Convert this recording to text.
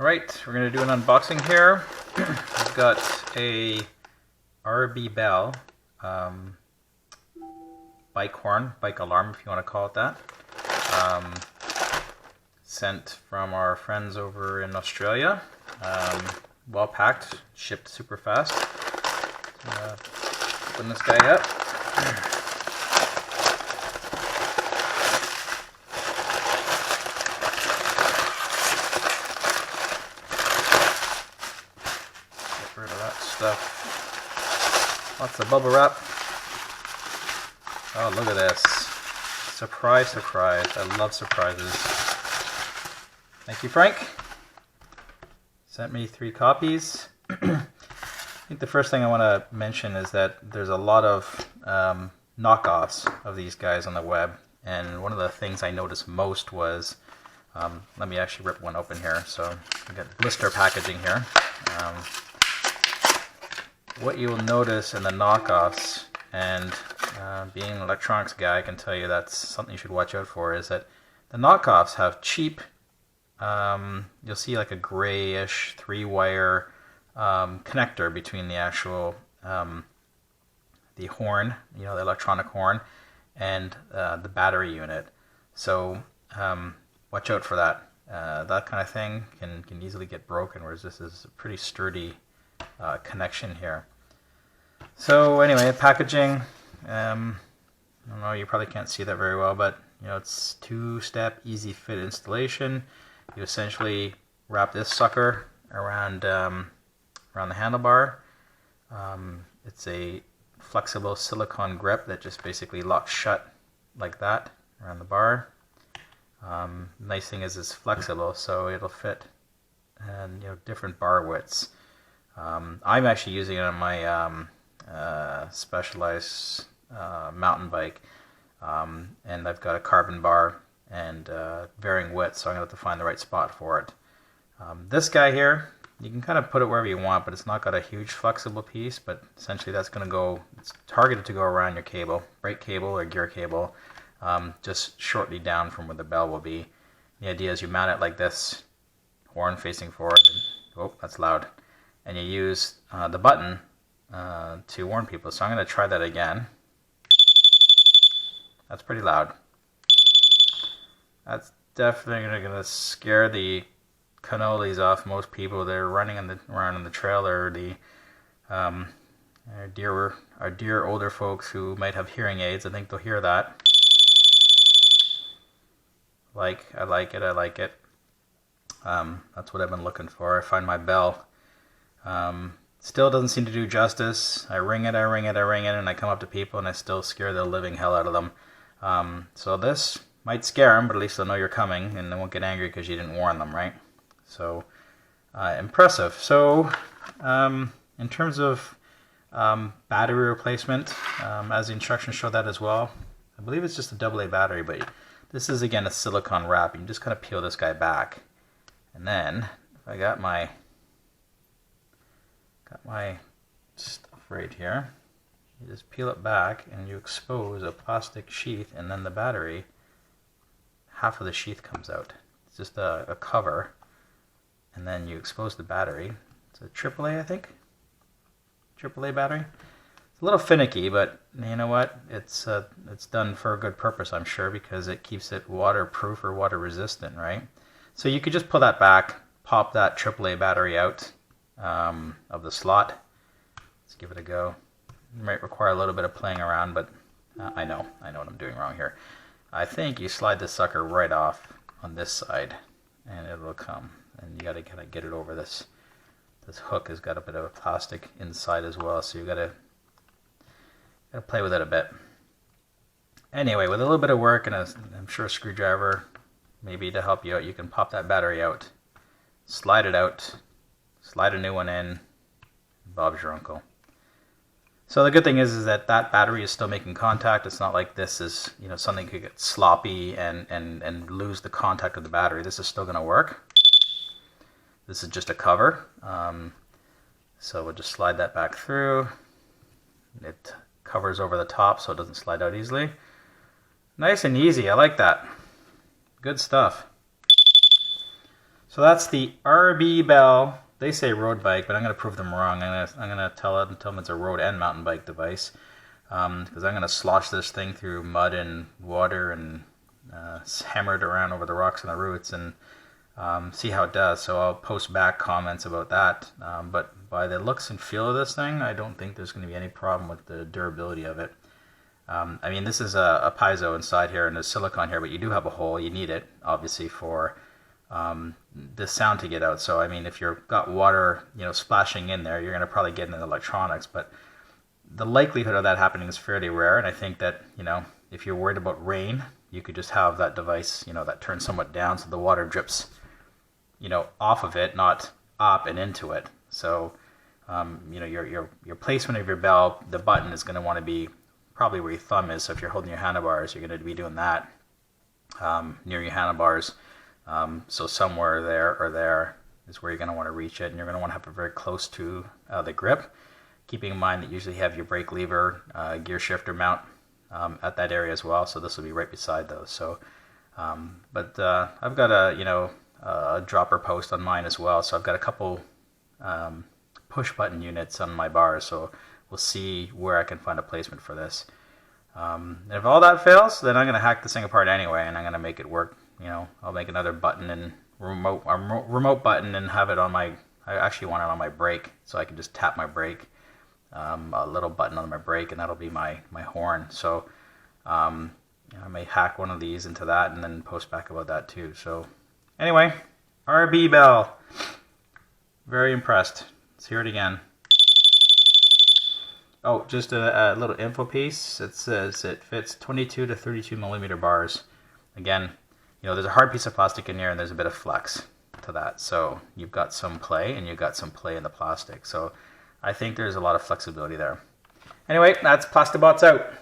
Alright, we're going to do an unboxing here. I've got a RBBell bike horn, bike alarm if you want to call it that. Sent from our friends over in Australia. Well packed, shipped super fast. Open this guy up. Get rid of that stuff. Lots of bubble wrap. Oh, look at this. Surprise, surprise. I love surprises. Thank you, Frank. Sent me 3 copies. I think the first thing I want to mention is that there's a lot of knockoffs of these guys on the web. And one of the things I noticed most was, let me actually rip one open here. So we got blister packaging here. What you will notice in the knockoffs, and being an electronics guy, I can tell you that's something you should watch out for, is that the knockoffs have cheap, you'll see like a grayish 3-wire connector between the actual, the horn, you know, the electronic horn, and the battery unit. So watch out for that. That kind of thing can easily get broken, whereas this is a pretty sturdy connection here. So anyway, packaging, I don't know, you probably can't see that very well, but you know, it's 2-step easy fit installation. You essentially wrap this sucker around the handlebar. It's a flexible silicone grip that just basically locks shut like that around the bar. Nice thing is it's flexible, so it'll fit and, you know, different bar widths. I'm actually using it on my Specialized mountain bike, and I've got a carbon bar and varying width, so I'm going to have to find the right spot for it. This guy here, you can kind of put it wherever you want, but it's not got a huge flexible piece, but essentially that's going to go, it's targeted to go around your cable, brake cable or gear cable, just shortly down from where the bell will be. The idea is you mount it like this, horn facing forward, and, oh, that's loud, and you use the button to warn people. So I'm going to try that again. That's pretty loud. That's definitely going to scare the cannolis off most people that are running around on the trail, or the our dear older folks who might have hearing aids. I think they'll hear that. I like it. That's what I've been looking for. I find my bell still doesn't seem to do justice. I ring it, and I come up to people and I still scare the living hell out of them. So this might scare them, but at least they'll know you're coming and they won't get angry because you didn't warn them, right? So impressive. So in terms of battery replacement, as the instructions show that as well, I believe it's just a AA battery, but this is again a silicone wrap. You can just kind of peel this guy back, and then if I got my stuff right here, you just peel it back and you expose a plastic sheath, and then the battery, half of the sheath comes out. It's just a cover, and then you expose the battery. It's a AAA, I think. AAA battery. It's a little finicky, but you know what? It's done for a good purpose, I'm sure, because it keeps it waterproof or water resistant, right? So you could just pull that back, pop that AAA battery out of the slot. Let's give it a go. It might require a little bit of playing around, but I know what I'm doing wrong here. I think you slide this sucker right off on this side, and it'll come. And you got to kind of get it over this. This hook has got a bit of a plastic inside as well, so you got to play with it a bit. Anyway, with a little bit of work and I'm sure a screwdriver maybe to help you out, you can pop that battery out, slide it out, slide a new one in, Bob's your uncle. So the good thing is that battery is still making contact. It's not like this is, you know, something could get sloppy and lose the contact of the battery. This is still going to work. This is just a cover. So we'll just slide that back through. It covers over the top so it doesn't slide out easily. Nice and easy. I like that. Good stuff. So that's the RBBell. They say road bike, but I'm going to prove them wrong. I'm going to tell them it's a road and mountain bike device, because I'm going to slosh this thing through mud and water and hammer it around over the rocks and the roots and see how it does. So I'll post back comments about that. But by the looks and feel of this thing, I don't think there's going to be any problem with the durability of it. I mean, this is a piezo inside here and there's silicone here, but you do have a hole. You need it, obviously, for the sound to get out. So I mean, if you've got water, splashing in there, you're going to probably get into electronics, but the likelihood of that happening is fairly rare. And I think that, if you're worried about rain, you could just have that device, that turns somewhat down so the water drips, off of it, not up and into it. So, your placement of your bell, the button is going to want to be probably where your thumb is. So if you're holding your handlebars, you're going to be doing that near your handlebars. So somewhere there or there is where you're going to want to reach it, and you're going to want to have it very close to the grip, keeping in mind that you usually have your brake lever, gear shifter mount at that area as well. So this will be right beside those. So, but I've got a dropper post on mine as well. So I've got a couple push button units on my bars. So we'll see where I can find a placement for this. And if all that fails, then I'm going to hack this thing apart anyway, and I'm going to make it work. I'll make another button and remote button and have it on my, I actually want it on my brake, so I can just tap my brake, a little button on my brake, and that'll be my horn. So I may hack one of these into that and then post back about that too. So anyway, RBBell, very impressed. Let's hear it again. Oh, just a little info piece. It says it fits 22 to 32 millimeter bars. Again, there's a hard piece of plastic in here and there's a bit of flex to that. So you've got some play and you've got some play in the plastic. So I think there's a lot of flexibility there. Anyway, that's Plastibots out.